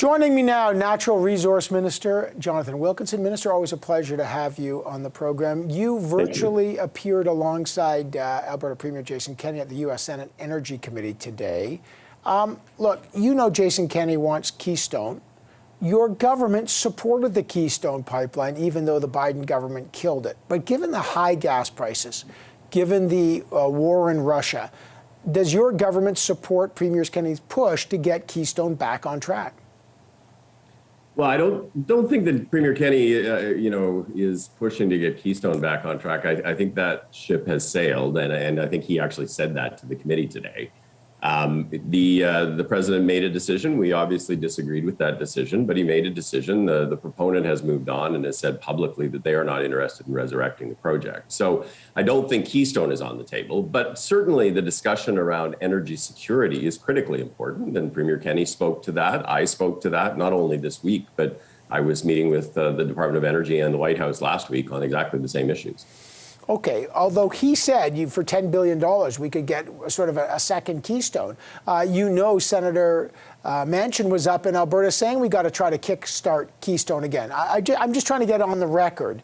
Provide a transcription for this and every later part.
Joining me now, Natural Resource Minister Jonathan Wilkinson. Minister, always a pleasure to have you on the program. You virtually appeared alongside Alberta Premier Jason Kenney at the U.S. Senate Energy Committee today. Look, you know Jason Kenney wants Keystone. Your government supported the Keystone pipeline, even though the Biden government killed it. But given the high gas prices, given the war in Russia, does your government support Premier Kenney's push to get Keystone back on track? Well, I don't think that Premier Kenney, is pushing to get Keystone back on track. I think that ship has sailed, and I think he actually said that to the committee today. The president made a decision. We obviously disagreed with that decision, but he made a decision. The proponent has moved on and has said publicly that they are not interested in resurrecting the project. So I don't think Keystone is on the table, but certainly the discussion around energy security is critically important. And Premier Kenney spoke to that. I spoke to that, not only this week, but I was meeting with the Department of Energy and the White House last week on exactly the same issues. Okay, although he said for $10 billion we could get sort of a second Keystone. Senator Manchin was up in Alberta saying we got to try to kickstart Keystone again. I'm just trying to get on the record.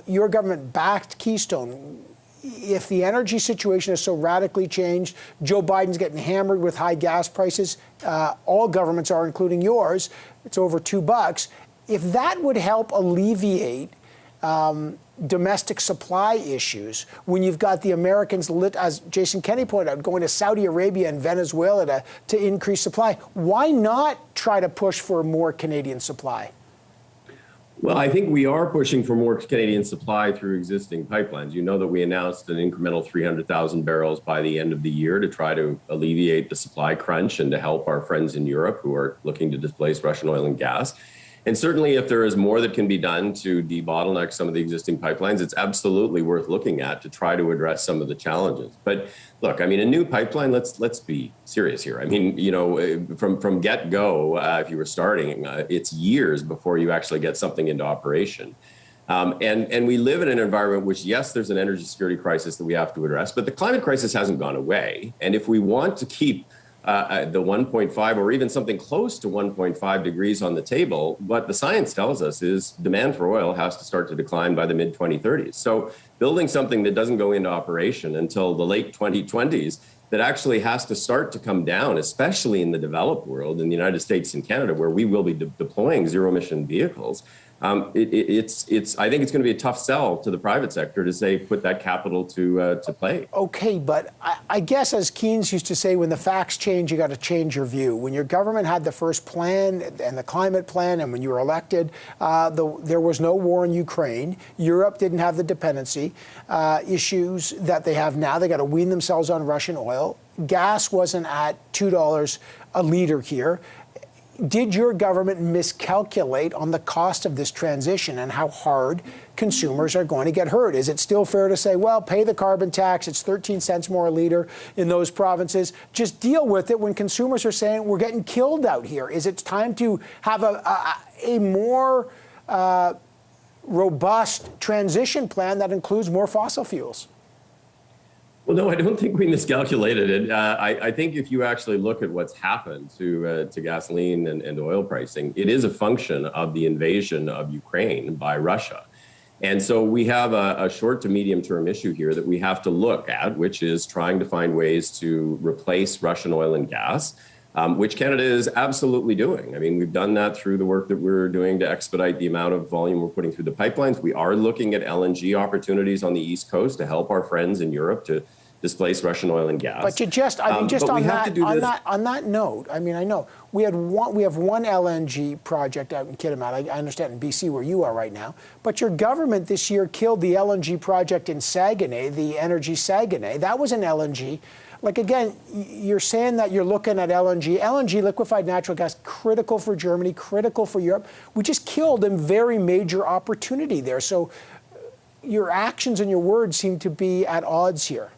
Your government backed Keystone. If the energy situation is so radically changed, Joe Biden's getting hammered with high gas prices. All governments are, including yours. It's over $2. If that would help alleviate domestic supply issues, when you've got the Americans, as Jason Kenney pointed out, going to Saudi Arabia and Venezuela to increase supply, why not try to push for more Canadian supply? Well, I think we are pushing for more Canadian supply through existing pipelines. You know that we announced an incremental 300,000 barrels by the end of the year to try to alleviate the supply crunch and to help our friends in Europe who are looking to displace Russian oil and gas. And certainly if there is more that can be done to debottleneck some of the existing pipelines, it's absolutely worth looking at to try to address some of the challenges. But look, I mean, a new pipeline, let's be serious here. I mean, from get-go, if you were starting, it's years before you actually get something into operation. And we live in an environment which, yes, there's an energy security crisis that we have to address, but the climate crisis hasn't gone away. And if we want to keep the 1.5 or even something close to 1.5 degrees on the table, what the science tells us is demand for oil has to start to decline by the mid-2030s. So building something that doesn't go into operation until the late 2020s that actually has to start to come down, especially in the developed world, in the United States and Canada, where we will be deploying zero-emission vehicles. I think it's going to be a tough sell to the private sector to say put that capital to play. Okay, but I guess as Keynes used to say, when the facts change, you got to change your view. When your government had the first plan and the climate plan, and when you were elected, there was no war in Ukraine. Europe didn't have the dependency issues that they have now. They got to wean themselves on Russian oil. Gas wasn't at $2 a liter here. Did your government miscalculate on the cost of this transition and how hard consumers are going to get hurt? Is it still fair to say, well, pay the carbon tax, it's 13 cents more a liter in those provinces, just deal with it when consumers are saying we're getting killed out here? Is it time to have a more robust transition plan that includes more fossil fuels? Well, no, I don't think we miscalculated it. I think if you actually look at what's happened to gasoline and oil pricing, it is a function of the invasion of Ukraine by Russia. And so we have a short to medium term issue here that we have to look at, which is trying to find ways to replace Russian oil and gas, which Canada is absolutely doing. I mean, we've done that through the work that we're doing to expedite the amount of volume we're putting through the pipelines. We are looking at LNG opportunities on the East Coast to help our friends in Europe to displace Russian oil and gas. But on that note, I mean, I know we have one LNG project out in Kitimat. I understand in BC where you are right now. But your government this year killed the LNG project in Saguenay, the Energy Saguenay. That was an LNG. Like, again, you're saying that you're looking at LNG. LNG, liquefied natural gas, critical for Germany, critical for Europe. We just killed a very major opportunity there. So your actions and your words seem to be at odds here.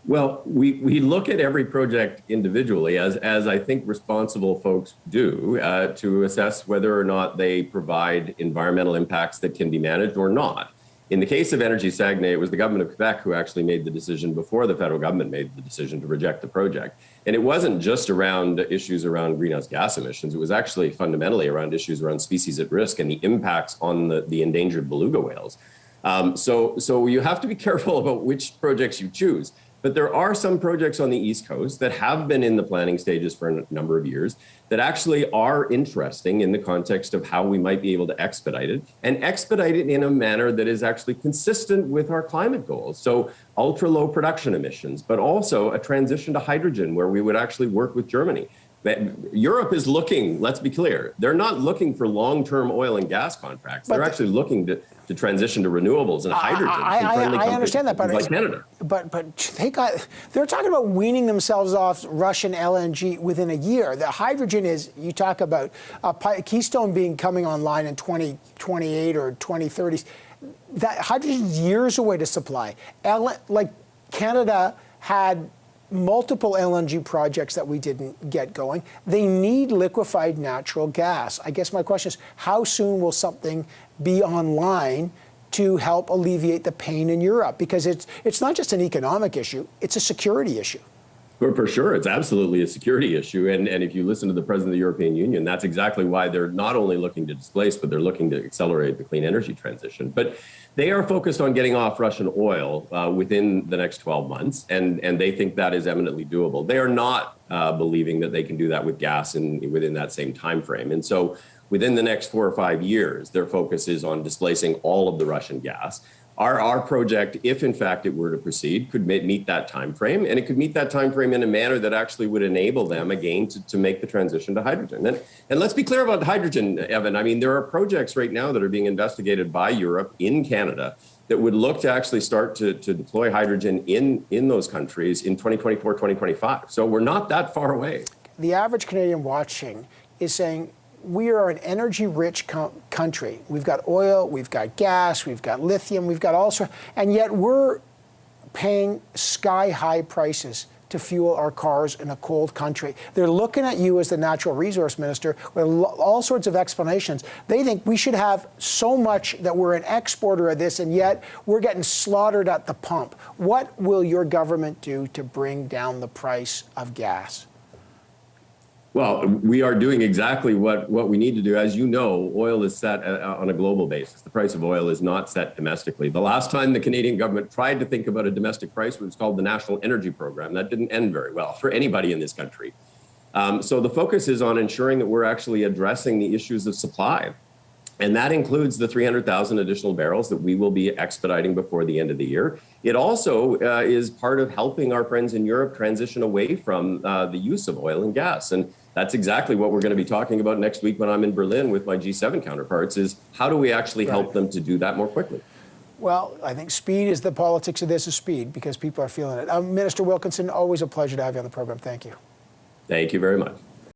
Well, we look at every project individually, as I think responsible folks do, to assess whether or not they provide environmental impacts that can be managed or not. In the case of Energy Saguenay, it was the government of Quebec who actually made the decision before the federal government made the decision to reject the project. And it wasn't just around issues around greenhouse gas emissions. It was actually fundamentally around issues around species at risk and the impacts on the endangered beluga whales. So you have to be careful about which projects you choose. But there are some projects on the East Coast that have been in the planning stages for a number of years that actually are interesting in the context of how we might be able to expedite it, and expedite it in a manner that is actually consistent with our climate goals. So ultra low production emissions, but also a transition to hydrogen where we would actually work with Germany. Europe is looking, let's be clear, they're not looking for long-term oil and gas contracts. They're actually looking to transition to renewables and hydrogen. I understand that, but like Canada. But they're talking about weaning themselves off Russian LNG within a year. The hydrogen is, you talk about Keystone coming online in 2028 or 2030. That hydrogen is years away to supply. Like Canada had multiple LNG projects that we didn't get going. They need liquefied natural gas. I guess my question is, how soon will something be online to help alleviate the pain in Europe? Because it's not just an economic issue, it's a security issue. For sure, it's absolutely a security issue. And if you listen to the President of the European Union, that's exactly why they're not only looking to displace, but they're looking to accelerate the clean energy transition. But they are focused on getting off Russian oil within the next 12 months, and they think that is eminently doable. They are not believing that they can do that with gas within that same time frame. And so within the next 4 or 5 years, their focus is on displacing all of the Russian gas. Our project, if in fact it were to proceed, could meet that time frame, and it could meet that time frame in a manner that actually would enable them again to make the transition to hydrogen. And let's be clear about hydrogen, Evan. I mean, there are projects right now that are being investigated by Europe in Canada that would look to actually start to deploy hydrogen in those countries in 2024, 2025. So we're not that far away. The average Canadian watching is saying, we are an energy-rich country. We've got oil, we've got gas, we've got lithium, we've got all sorts, and yet we're paying sky-high prices to fuel our cars in a cold country. They're looking at you as the natural resource minister with all sorts of explanations. They think we should have so much that we're an exporter of this, and yet we're getting slaughtered at the pump. What will your government do to bring down the price of gas? Well, we are doing exactly what we need to do. As you know, oil is set on a global basis. The price of oil is not set domestically. The last time the Canadian government tried to think about a domestic price was called the National Energy Program. That didn't end very well for anybody in this country. So the focus is on ensuring that we're actually addressing the issues of supply. And that includes the 300,000 additional barrels that we will be expediting before the end of the year. It also is part of helping our friends in Europe transition away from the use of oil and gas. And that's exactly what we're going to be talking about next week when I'm in Berlin with my G7 counterparts, is how do we actually help them to do that more quickly? Well, I think speed is the politics of this, is speed, because people are feeling it. Minister Wilkinson, always a pleasure to have you on the program. Thank you. Thank you very much.